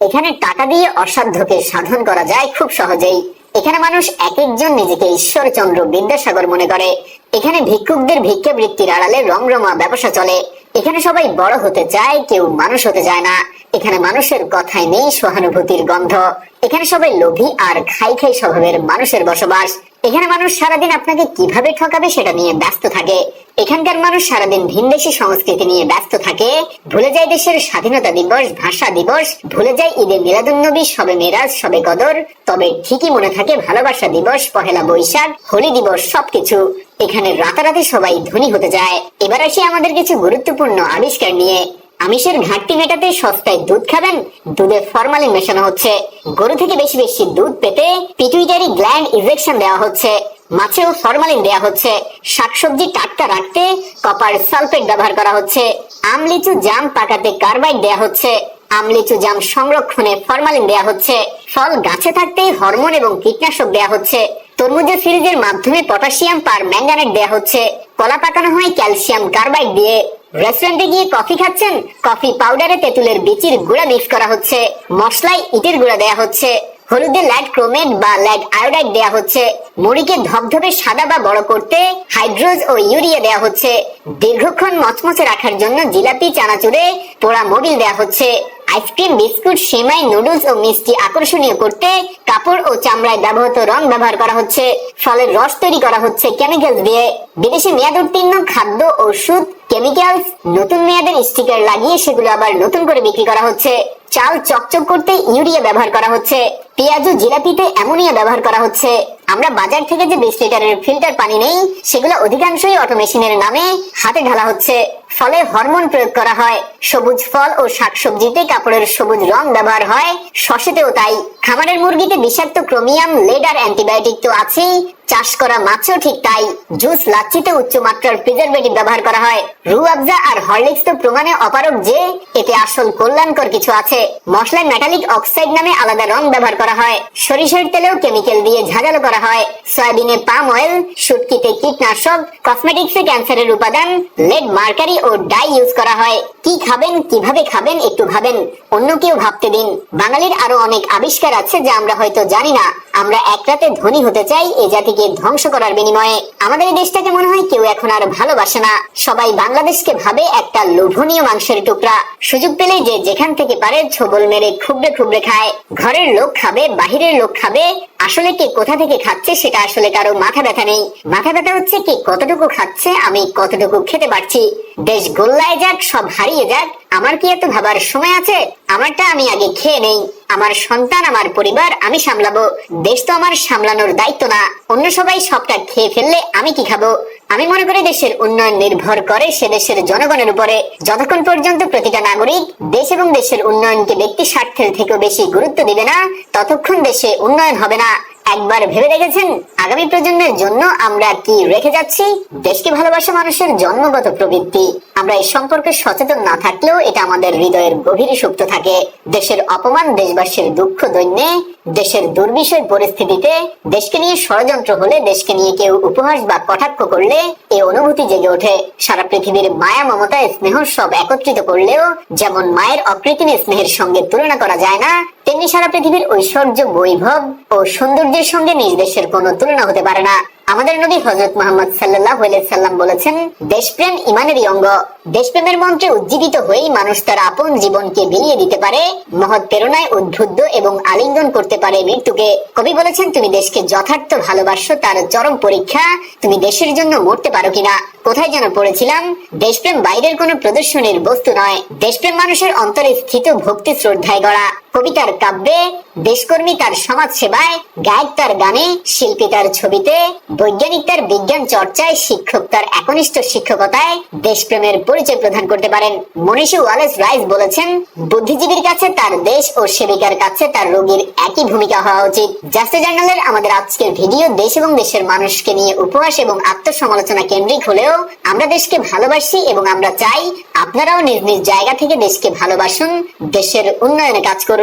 এখানে টাকা দিয়ে অসাধ্যকে সাধন করা যায় খুব সহজেই। এখানে মানুষ এক একজন নিজেকে ঈশ্বরচন্দ্র বিদ্যাসাগর মনে করে। এখানে ভিক্ষুকদের ভিক্ষাবৃত্তির আড়ালে রমরমা ব্যবসা চলে। এখানে সবাই বড় হতে চায়, কেউ মানুষ হতে চায় না। এখানে মানুষের কথায় নেই সহানুভূতির গন্ধ। এখানে সবাই লোভী আর খাই খাই স্বভাবের মানুষের বসবাস। এখানে মানুষ সারাদিন আপনাকে কিভাবে ঠকাবে সেটা নিয়ে ব্যস্ত থাকে। এখানকার মানুষ সারাদিন ভিনদেশী সংস্কৃতি নিয়ে ব্যস্ত থাকে, ভুলে যায় দেশের স্বাধীনতা দিবস, ভাষা দিবস, ভুলে যায় ঈদে মিলাদুন্নবী, শবে মেরাজ, শবে কদর। তবে ঠিকই মনে থাকে ভালোবাসা দিবস, পহেলা বৈশাখ, হোলি দিবস, সবকিছু। এখানে রাতারাতি সবাই ধনী হতে যায়। এবার আসি আমাদের কিছু গুরুত্বপূর্ণ আবিষ্কার নিয়ে। আমিষের ঘাটতি মেটাতে সস্তায় দুধ খাবেন, দুধে ফরমালিন মেশানো হচ্ছে। গরু থেকে বেশি বেশি দুধ পেতে পিটুইটারি গ্ল্যান্ড ইনজেকশন দেওয়া হচ্ছে। মাছেও ফরমালিন দেওয়া হচ্ছে। শাকসবজি টাটকা রাখতে কপার সালফেট ব্যবহার করা হচ্ছে। আম লিচু জাম পাকাতে কার্বাইড দেওয়া হচ্ছে। আম লিচু জাম সংরক্ষণে ফরমালিন দেওয়া হচ্ছে। ফল গাছে থাকতেই হরমোন এবং কীটনাশক দেওয়া হচ্ছে। তরমুজের সিরিজের মাধ্যমে পটাশিয়াম পার ম্যাঙ্গানেট দেওয়া হচ্ছে। কলা পাকানো হয় ক্যালসিয়াম কার্বাইড দিয়ে। রেস্টুরেন্টে গিয়ে কফি খাচ্ছেন, কফি পাউডারে তেঁতুলের বীচির গুঁড়া মিক্স করা হচ্ছে। মশলায় ইটের গুঁড়া দেওয়া হচ্ছে। হলুদে ল্যাড ক্রোমেট বা ল্যাড আয়োডাইড দেওয়া হচ্ছে। মুড়িকে ধবধবে সাদা বা বড় করতে হাইড্রোজ ও ইউরিয়া দেওয়া হচ্ছে। দীর্ঘক্ষণ মচমচে রাখার জন্য জিলাপি চানাচুরে পোড়া মোবিল দেওয়া হচ্ছে। আইসক্রিম, বিস্কুট, সেমাই, নুডলস ও মিষ্টি আকর্ষণীয় করতে কাপড় ও চামড়ায় ব্যবহৃত রং ব্যবহার করা হচ্ছে। ফলের রস তৈরি করা হচ্ছে কেমিক্যাল দিয়ে। বিদেশে মেয়াদ উত্তীর্ণ খাদ্য, ওষুধ, কেমিক্যালস নতুন মেয়াদের স্টিকার লাগিয়ে সেগুলো আবার নতুন করে বিক্রি করা হচ্ছে। চাল চকচক করতে ইউরিয়া ব্যবহার করা হচ্ছে। পেঁয়াজ ও জিলাপিতে অ্যামোনিয়া ব্যবহার করা হচ্ছে। আমরা বাজার থেকে যে 20 লিটারের ফিল্টার পানি নেই, সেগুলো অধিকাংশই অটোমেশনের নামে হাতে ঢালা হচ্ছে। ফলে হরমোন প্রয়োগ করা হয়। সবুজ ফল ও শাকসবজিতে কাপড়ের সবুজ রং ব্যবহার হয়, শস্যতেও তাই। খামারের মুরগিতে বিষাক্ত ক্রোমিয়াম, লেড আর অ্যান্টিবায়োটিক তো আছেই। চাষ করা মাছও ঠিক তাই। জুস, লাচ্ছিতে উচ্চমাত্রার প্রিজারভেটিভ ব্যবহার করা হয়। রুয়াবজা আর হরলিক্স তো প্রমাণে অপারক যে এতে আসল কল্যাণকর কিছু আছে। মশলায় মেটালিক অক্সাইড নামে আলাদা রং ব্যবহার করা হয়। সরিষার তেলেও কেমিক্যাল দিয়ে ঝাঁঝালো করা হয়। সয়াবিনে পাম অয়েল, শুটকিতে কীটনাশক, কসমেটিক্সে ক্যান্সারের উপাদান, লেড, মার্কারি ও ডাই ইউজ করা হয়। কি খাবেন, কিভাবে খাবেন একটু ভাবেন, অন্য কেউ ভাবতে দিন। বাঙালির আরো অনেক আবিষ্কার আছে যা আমরা হয়তো জানি না। আমরা এক রাতে ধনী হতে চাই এ জাতিকে ধ্বংস করার বিনিময়ে। আমাদের এই দেশটাকে মনে হয় কেউ এখন আর ভালোবাসে না। সবাই বাংলাদেশকে ভাবে একটা লোভনীয় মাংসের টুকরা। সুযোগ পেলে যে যেখান থেকে পারে ছোবল মেরে খুবড়ে খুবড়ে খায়। ঘরের লোক খাবে, বাহিরের লোক খাবে। আসলে কে কোথা থেকে খাচ্ছে সেটা আসলে কারো মাথা ব্যথা নেই। মাথা ব্যথা হচ্ছে কে কতটুকু খাচ্ছে, আমি কতটুকু খেতে পারছি। দেশ গোল্লায় যাক, সব হারিয়ে যাক, আমার কি এত ভাবার সময় আছে? আমারটা আমি আগে খেয়ে নেই। আমার সন্তান, আমার পরিবার আমি সামলাবো। দেশ তো আমার সামলানোর দায়িত্ব না। অন্য সবাই সবটা খেয়ে ফেললে আমি কি খাবো? আমি মনে করি দেশের উন্নয়ন নির্ভর করে সে দেশের জনগণের উপরে। যতক্ষণ পর্যন্ত প্রতিটা নাগরিক দেশ এবং দেশের উন্নয়নকে ব্যক্তি স্বার্থের থেকেও বেশি গুরুত্ব দিবে না, ততক্ষণ দেশে উন্নয়ন হবে না। একবার ভেবে দেখেছেন আগামী প্রজন্মের জন্য আমরা কি রেখে যাচ্ছি? দেশকে ভালোবাসা মানুষের জন্মগত প্রবৃত্তি। আমরা এই সম্পর্কে সচেতন না থাকলেও এটা আমাদের হৃদয়ের গভীরে সুপ্ত থাকে। দেশের অপমান, দেশবাসীর দুঃখ দৈন্যে, দেশের দুর্বিষয় পরিস্থিতিতে, দেশকে নিয়ে ষড়যন্ত্র হলে, দেশকে নিয়ে কেউ উপহাস বা কটাক্ষ করলে এই অনুভূতি জেগে ওঠে। সারা পৃথিবীর মায়া, মমতা, স্নেহ সব একত্রিত করলেও যেমন মায়ের অকৃত্রিম স্নেহের সঙ্গে তুলনা করা যায় না, তেমনি সারা পৃথিবীর ঐশ্বর্য, বৈভব ও সৌন্দর্যের সঙ্গে নিজ দেশের কোনো তুলনা হতে পারে না। আমাদের নবী হযরত মুহাম্মদ সাল্লাল্লাহু আলাইহি সাল্লাম বলেছেন, দেশপ্রেম ঈমানেরই অঙ্গ। দেশপ্রেমের মন্ত্রে উজ্জীবিত হয়েই মানুষ তার আপন জীবনকে বিলিয়ে দিতে পারে, মহৎ প্রেরণায় উদ্বুদ্ধ এবং আলিঙ্গন করতে পারে মৃত্যুকে। কবি বলেছেন, তুমি দেশকে যথার্থ ভালোবাসো, তার চরম পরীক্ষা তুমি দেশের জন্য মরতে পারো কিনা। কোথায় যেন পড়েছিলাম, দেশপ্রেম বাইরের কোনো প্রদর্শনীর বস্তু নয়। দেশপ্রেম মানুষের অন্তরে স্থিত ভক্তি শ্রদ্ধায় গড়া। কবিতার কাব্যে, দেশকর্মী তার সমাজ সেবায়, গায়ক তার গানে, শিল্পী তার ছবিতে, বৈজ্ঞানিক তার বিজ্ঞান চর্চায়, শিক্ষক তার একনিষ্ঠ শিক্ষকতায় দেশপ্রেমের পরিচয় প্রদান করতে পারেন। মনীষী ওয়ালেস রাইস বলেছেন, বুদ্ধিজীবীর কাছে তার দেশ ও সেবিকার কাছে তার রোগীর একই ভূমিকা হওয়া উচিত। জাস্ট জার্নালের আমাদের আজকের ভিডিও দেশ এবং দেশের মানুষকে নিয়ে উপহাস এবং আত্মসমালোচনা কেন্দ্রিক হলেও আমরা দেশকে ভালোবাসি এবং আমরা চাই আপনারাও নিজ নিজ জায়গা থেকে দেশকে ভালোবাসুন, দেশের উন্নয়নে কাজ করুন।